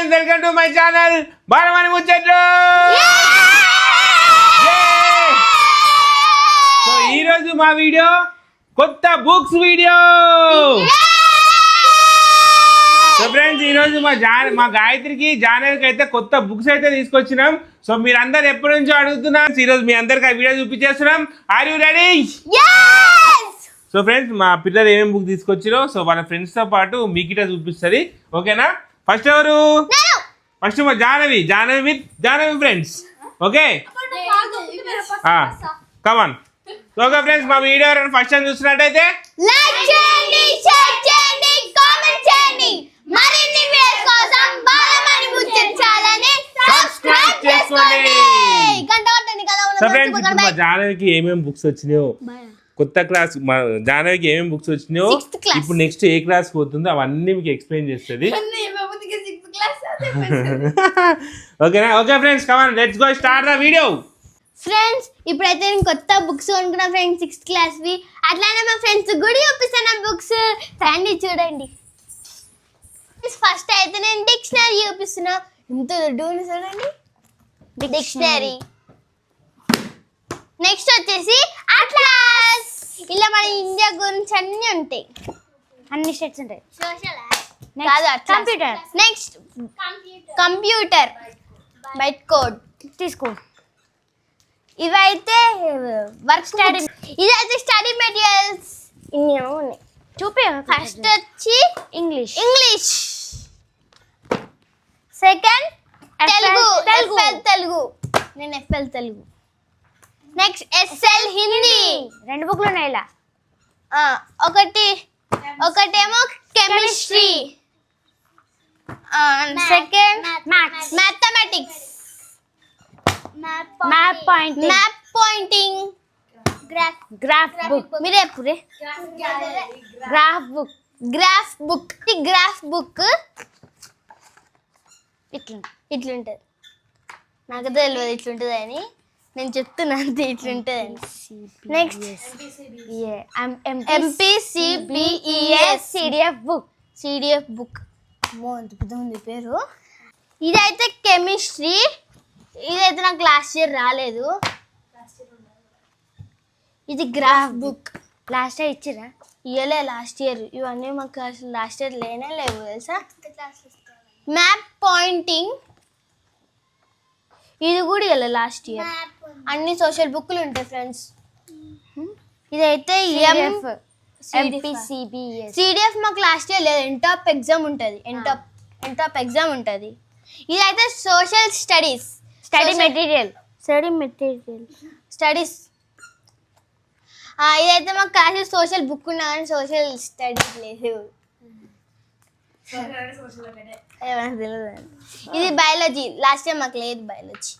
Friends, welcome to my channel Balamani ముచ్చట్లు. So ఈ రోజు మా వీడియో కొత్త బుక్స్ వీడియో. సో ఫ్రెండ్స్, ఈ రోజు మా గాయత్రికి జానవికి అయితే కొత్త బుక్స్ అయితే తీసుకొచ్చినాం. సో మీరందరు ఎప్పటి నుంచో అడుగుతున్నారు, ఈ రోజు మీ అందరికి ఆ వీడియో చూపించేస్తున్నాం. Are you ready? So friends, మా పిల్లలు ఏమేమి బుక్ తీసుకొచ్చిరో సో వాళ్ళ ఫ్రెండ్స్ తో పాటు మీకిట చూపిస్తుంది. ఓకేనా? ఫస్ట్ ఎవరు? ఫస్ట్ మా Janavi with Janavi friends. Okay, come on. Okay friends, మా వీడియో ఎవరైనా ఫస్ట్ టైం చూస్తున్నట్టయితే లైక్ చేయండి, షేర్ చేయండి, కామెంట్ చేయండి. మరిన్ని వీడియోస్ కోసం బాలమణి ముచ్చట్లు ఛానల్ని సబ్స్క్రైబ్ చేసుకోండి. గంట కొట్టండి కదా. సో ఫ్రెండ్స్, ఇప్పుడు మా జానవికి ఏమేమి బుక్స్ వచ్చినాయో, కొత్త క్లాస్ మా జానవికి ఏమేమి బుక్స్ వచ్చినాయో, ఇప్పుడు నెక్స్ట్ ఏ క్లాస్ పోతుందో అవన్నీ మీకు ఎక్స్ప్లెయిన్ చేస్తుంది. ఓకేనా? Okay friends, come on let's go start the video. Friends, ఇప్పుడైతే నేను కొత్త బుక్స్ కొనుక్కున్నా ఫ్రెండ్స్, 6th క్లాస్వి. అట్లానే మా ఫ్రెండ్స్ కూడా చూపిస్తాను బుక్స్. రండి చూడండి. ఫస్ట్ అయితే నేను డిక్షనరీ చూపిస్తున్నా. ఇంత దొడ్డు చూడండి, డిక్షనరీ. నెక్స్ట్ వచ్చేసి అట్లాస్. ఇలా మన ఇండియా గురించి అన్ని ఉంటాయి, అన్ని సెట్స్ ఉంటాయి. Computer. Next computer byte code తీసుకో. ఇవైతే వర్క్ స్టడీ. ఇదైతే స్టడీ మెటీరియల్స్. ఇన్ని ఉన్నాయి చూపి. ఫస్ట్ వచ్చి ఇంగ్లీష్. సెకండ్ తెలుగు. నేను FL Telugu. Next SL Hindi. 2 బుక్లు ఉన్నాయి ఇలా. ఒకటేమో chemistry. Second mathematics. Map pointing. Graph book. మీరే పూరే గ్రాఫ్ బుక్ ఇట్లుంటది. నాకు తెలియదు ఇట్లుంటది అని, నేను చెప్తున్నా అంతే ఇట్లుంటది అని. Next MPCBES CDF book. అంత పెద్ద ఉంది పేరు. ఇదైతే కెమిస్ట్రీ. ఇదైతే నాకు లాస్ట్ ఇయర్ రాలేదు. ఇది గ్రాఫ్ బుక్. లాస్ట్ ఇయర్ ఇచ్చిరా? ఇయలే లాస్ట్ ఇయర్. ఇవన్నీ మాకు అసలు లాస్ట్ ఇయర్ లేనే లేవు తెలుసా. Map pointing. ఇది కూడా ఇయలే లాస్ట్ ఇయర్. అన్ని సోషల్ బుక్లు ఉంటాయి ఫ్రెండ్స్. ఇదైతే MPCBES. CDF మాకు లాస్ట్ ఇయర్ లేదు. ఎంటాప్ ఎగ్జామ్ ఉంటుంది. ఎంటాప్ ఎగ్జామ్ ఉంటుంది. ఇదైతే social studies. Study material. Studies. ఇదైతే మాకు క్లాసెస్ సోషల్ బుక్ ఉన్నా కానీ సోషల్ స్టడీస్ లేదు. ఏమన్నా తెలియదు. ఇది బయాలజీ. లాస్ట్ టైం మాకు లేదు బయాలజీ.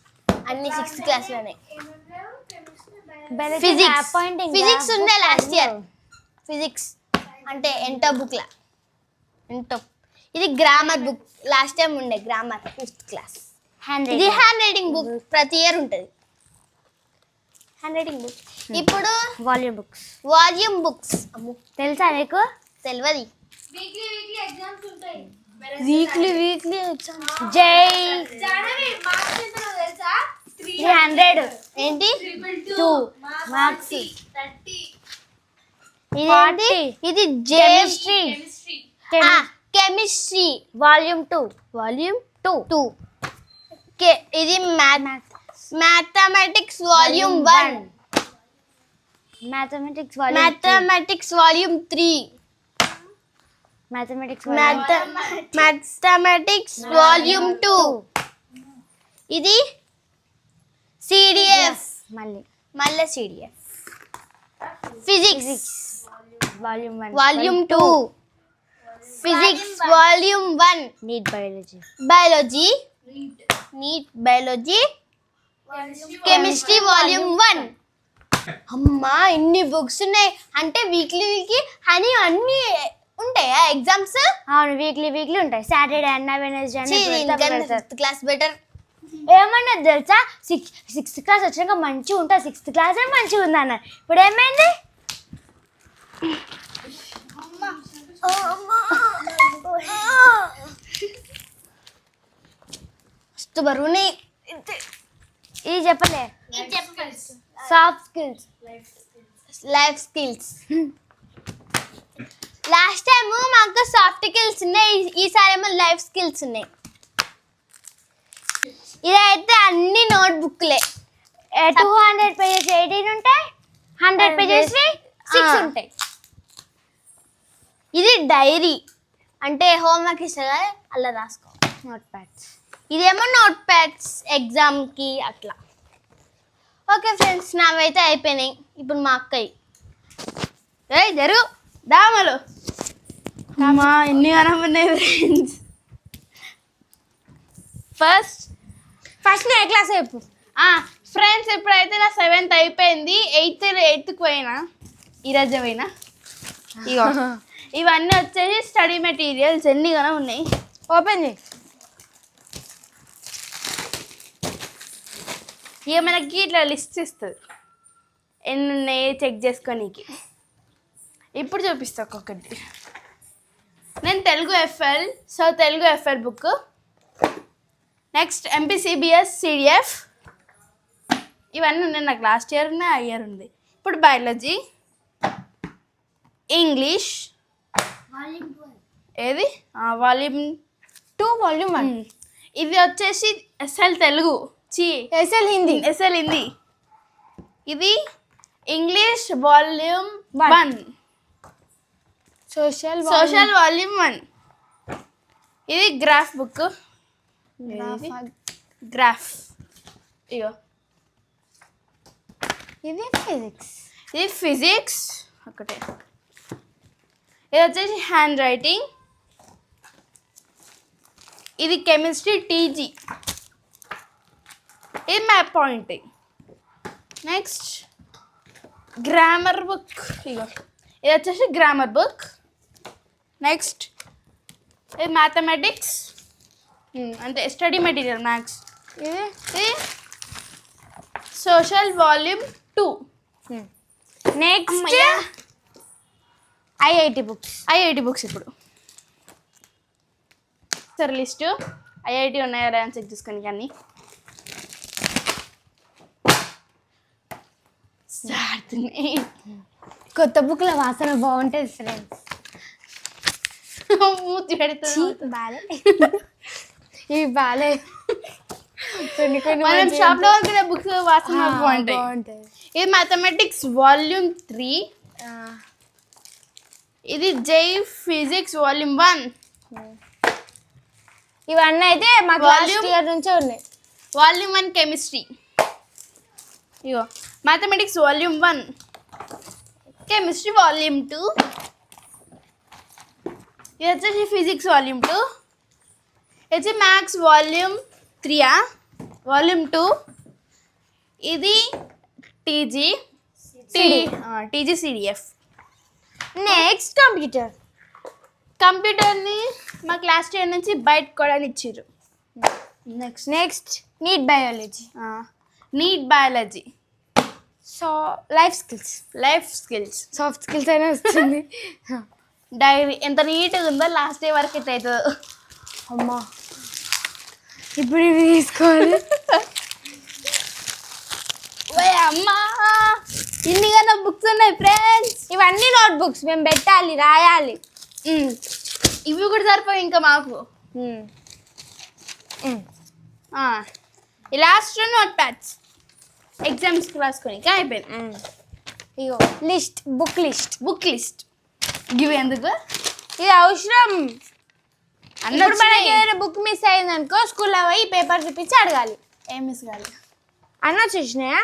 అన్ని 6th క్లాస్లోనే. ఫిజిక్స్ ఉండే లాస్ట్ ఇయర్. ఫిజిక్స్ అంటే ఎంటో బుక్లా. ఇది గ్రామర్ బుక్. లాస్ట్ టైం ఉండే గ్రామర్ 5th క్లాస్. ఇది హ్యాండ్ రైటింగ్ బుక్. ప్రతి ఇయర్ ఉంటుంది హ్యాండ్ రైటింగ్ బుక్. ఇప్పుడు వాల్యూమ్ బుక్స్. తెలుసా నీకు? తెలియదు. Weekly exams. జై 300 ఏంటి 2 మార్క్స్. ఇది కెమిస్ట్రీ వాల్యూమ్ 2. ఇది mathematics volume 1. Mathematics volume 3. Mathematics volume 2. ఇది CDF. మళ్ళీ CDF. Physics volume 2. Physics volume 1. NEET biology. Chemistry volume 1. అమ్మా, ఇన్ని బుక్స్ ఉన్నాయి అంటే వీక్లీ అని అన్ని ఉంటాయా ఎగ్జామ్స్? అవును, వీక్లీ ఉంటాయి. సాటర్డే అన్న వెనస్డే. 5th class better. ఏమన్నా తెలుసా, 6th క్లాస్ వచ్చాక మంచిగా ఉంటుంది. 6th క్లాస్ మంచిగా ఉంది అన్న. ఇప్పుడు ఏమైంది? మస్తు బరువున్నాయి. ఇది చెప్పలే. Soft skills, life skills. Last time మాకు సాఫ్ట్ స్కిల్స్ ఉన్నాయి, ఈసారి ఏమో లైఫ్ స్కిల్స్ ఉన్నాయి. ఇదైతే అన్ని నోట్ బుక్లే. 200 పేజెస్ 18 ఉంటాయి, 100 పేజెస్ 6 ఉంటాయి. ఇది డైరీ అంటే హోంవర్క్ ఇస్తారు కదా, అలా రాసుకోవాలి. Note pads. ఇదేమో నోట్ ప్యాడ్స్ ఎగ్జామ్కి అట్లా. ఓకే ఫ్రెండ్స్, నావైతే అయిపోయినాయి. ఇప్పుడు మా అక్కయ్య జరుగు దామలు. అమ్మా ఎన్ని కనపడినాయి ఫ్రెండ్స్. ఫస్ట్ ఏ క్లాస్ చెప్పు. ఫ్రెండ్స్ ఇప్పుడైతే నా 7th అయిపోయింది. 8th పోయినా, ఈరోజు పోయినా. ఇగో ఇవన్నీ వచ్చేసి స్టడీ మెటీరియల్స్ ఎన్ని కన ఉన్నాయి. ఓపెన్ చేయి. ఇక మనకి ఇట్లా లిస్ట్ ఇస్తుంది ఎన్ని ఉన్నాయి చెక్ చేసుకోనీకి. ఇప్పుడు చూపిస్తా ఒక్కొక్కటి. నేను Telugu FL, so Telugu FL book. Next MPCBS CDF, ఇవన్నీ ఉన్నాయి నాకు. లాస్ట్ ఇయర్ ఉన్నాయి, ఆ ఇయర్ ఉంది. ఇప్పుడు బయాలజీ, ఇంగ్లీష్, ఏది వాల్యూమ్ 2 వాల్యూమ్ 1. ఇది వచ్చేసి ఎస్ఎల్ తెలుగు, ఎస్ఎల్ హిందీ. ఇది ఇంగ్లీష్ వాల్యూమ్ 1, సోషల్ వాల్యూమ్ 1. ఇది గ్రాఫ్ బుక్, గ్రాఫ్. ఇగో ఇది ఫిజిక్స్ ఒకటే. ఇది వచ్చేసి హ్యాండ్ రైటింగ్. ఇది కెమిస్ట్రీ టీజీ. ఇది map pointing. Next grammar book. ఇగో ఇది వచ్చేసి గ్రామర్ బుక్. నెక్స్ట్ ఇది మ్యాథమెటిక్స్, అంటే స్టడీ మెటీరియల్ మ్యాథ్స్. ఇది social volume 2. Next IIT books. ఇప్పుడు సరే లిస్టు ఐఐటి ఉన్నాయా ర్యాన్ చెక్ చేసుకొని. కానీ కొత్త బుక్ల వాసన బాగుంటుంది ఫ్రెండ్స్. మూతి పెడుతుంది. బాలే ఇవి బాలే. మనం షాప్ లో కొనుక్కునే బుక్స్ వాసన బాగుంటాయి. ఇది మ్యాథమెటిక్స్ వాల్యూమ్ 3. ఇది జై ఫిజిక్స్ వాల్యూమ్ 1. ఇవన్నీ అయితే మాకు లాస్ట్ ఇయర్ నుంచే ఉన్నాయి. Volume 1 chemistry. ఇగో మ్యాథమెటిక్స్ వాల్యూమ్ 1, కెమిస్ట్రీ వాల్యూమ్ 2. ఇది వచ్చేసి ఫిజిక్స్ వాల్యూమ్ 2. ఇది వచ్చి మ్యాథ్స్ వాల్యూమ్ 3, వాల్యూమ్ 2. ఇది టీజీ సిడిఎఫ్. నెక్స్ట్ కంప్యూటర్ని మాకు లాస్ట్ ఇయర్ నుంచి బయట కూడా ఇచ్చారు. Next NEET biology. So life skills. Soft skills అయినా వస్తుంది. డైరీ ఎంత నీట్గా ఉందో, లాస్ట్ డే వరకు ఎట్ అవుతుందో. అమ్మా ఇప్పుడు ఇవి తీసుకోవాలి. అమ్మా ఇన్నిగానో బుక్స్ ఉన్నాయి ఫ్రెండ్స్. ఇవన్నీ నోట్ బుక్స్ మేము పెట్టాలి, రాయాలి. ఇవి కూడా సరిపోయి ఇంకా మాకు. లాస్ట్ నోట్ ప్యాడ్స్ ఎగ్జామ్స్ రాసుకొని అయిపోయింది. ఇగో బుక్ లిస్ట్. ఇవి ఎందుకు ఇది అవసరం. ఇప్పుడు మనకి ఏదైనా బుక్ మిస్ అయింది అనుకో, స్కూల్లో పోయి పేపర్ చూపించి అడగాలి. ఏం మిస్ కాదు అన్న చూసినాయా?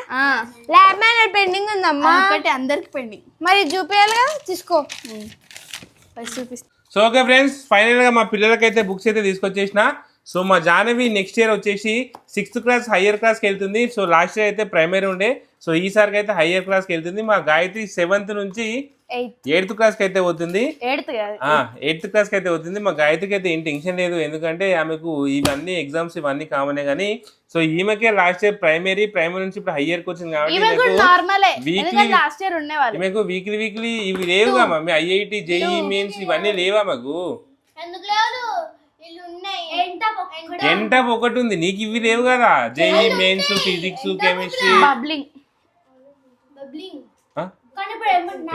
ల్యాబ్ మేనేజ్ పెండింగ్ ఉందమ్మా. ఒకటి అందరికి పెండింగ్. మరి చూపించాలి కదా, తీసుకో. చూపిస్తా. సో ఓకే ఫ్రెండ్స్, ఫైనల్గా మా పిల్లలకైతే బుక్స్ అయితే తీసుకొచ్చేసిన. సో మా జాహ్నవి నెక్స్ట్ ఇయర్ వచ్చేసి 6th క్లాస్ హయ్యర్ క్లాస్కి వెళ్తుంది. సో లాస్ట్ ఇయర్ అయితే ప్రైమరీ ఉండే, సో ఈసారికి అయితే హయ్యర్ క్లాస్కి వెళ్తుంది. మా గాయత్రి 7th నుంచి 8th క్లాస్కి అయితే పోతుంది. 8th క్లాస్కి అయితే పోతుంది. మా గాయత్రికి అయితే ఏం టెన్షన్ లేదు, ఎందుకంటే ఆమెకు ఇవన్నీ ఎగ్జామ్స్ ఇవన్నీ కామనే. కానీ సో ఈమెకే లాస్ట్ ఇయర్ ప్రైమరీ నుంచి ఇప్పుడు హయ్యర్కి వచ్చింది కాబట్టి ఈమెకు వీక్లీ ఇవి లేవుగా మమ్మీ. ఐఐటి జేఈ మెయిన్స్ ఇవన్నీ లేవా మాకు? ఎందుకు లేదు, వీళ్ళు ఎంటప్ ఒకటి ఉంది, నీకు ఇవి లేవు కదా. JEE mains, physics, chemistry. Bubbling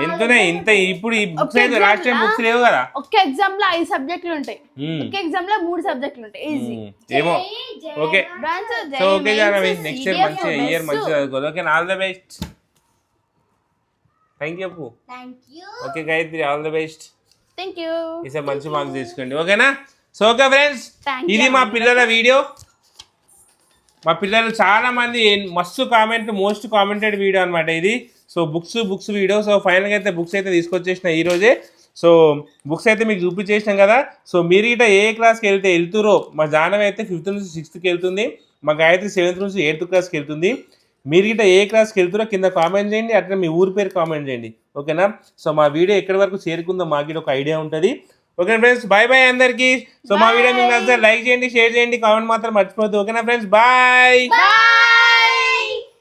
ఎంతున్నాయి ఇంత? ఇప్పుడు ఈ బుక్స్ అయితే లాస్ట్ టైం బుక్స్ లేవు కదా. ఒక్క ఎగ్జామ్ లో 5 సబ్జెక్టులు ఉంటాయి, ఒక్క ఎగ్జామ్ లో 3 సబ్జెక్టులు ఉంటాయి. ఈజీ. ఏమో okay. So okay Janavi, next year మంచిగా మంచిగా చదువుకోదు. Okay, all the best. Thank you. Okay Gayatri, all the best. Thank you. ఈసారి మంచి మార్క్స్ తీసుకోండి, ఓకేనా? So okay friends, Thank you. ఇది మా పిల్లల వీడియో. మా పిల్లలు చాలా మంది మస్తు కామెంట్, మోస్ట్ కామెంటెడ్ వీడియో అనమాట ఇది. So books video. సో ఫైనల్గా అయితే బుక్స్ అయితే తీసుకొచ్చేసిన ఈరోజే. సో బుక్స్ అయితే మీకు చూపించేసినాం కదా. సో మీరు ఇట ఏ క్లాస్కి వెళ్తురో, మా జానవి అయితే 5th నుంచి 6th వెళ్తుంది, మా గాయత్రి 7th నుంచి 8th క్లాస్కి వెళ్తుంది. మీరు ఇట ఏ క్లాస్కి వెళ్తారో కింద కామెంట్ చేయండి, అట్లా మీ ఊరి పేరు కామెంట్ చేయండి, ఓకేనా? సో మా వీడియో ఎక్కడి వరకు చేరుకుందో మాకు ఒక ఐడియా ఉంటుంది. ఓకే ఫ్రెండ్స్, బాయ్ బాయ్ అందరికీ. సో మా వీడియో మీకు నచ్చితే లైక్ చేయండి, షేర్ చేయండి, కామెంట్ మాత్రం మర్చిపోద్దు, ఓకేనా ఫ్రెండ్స్? బాయ్.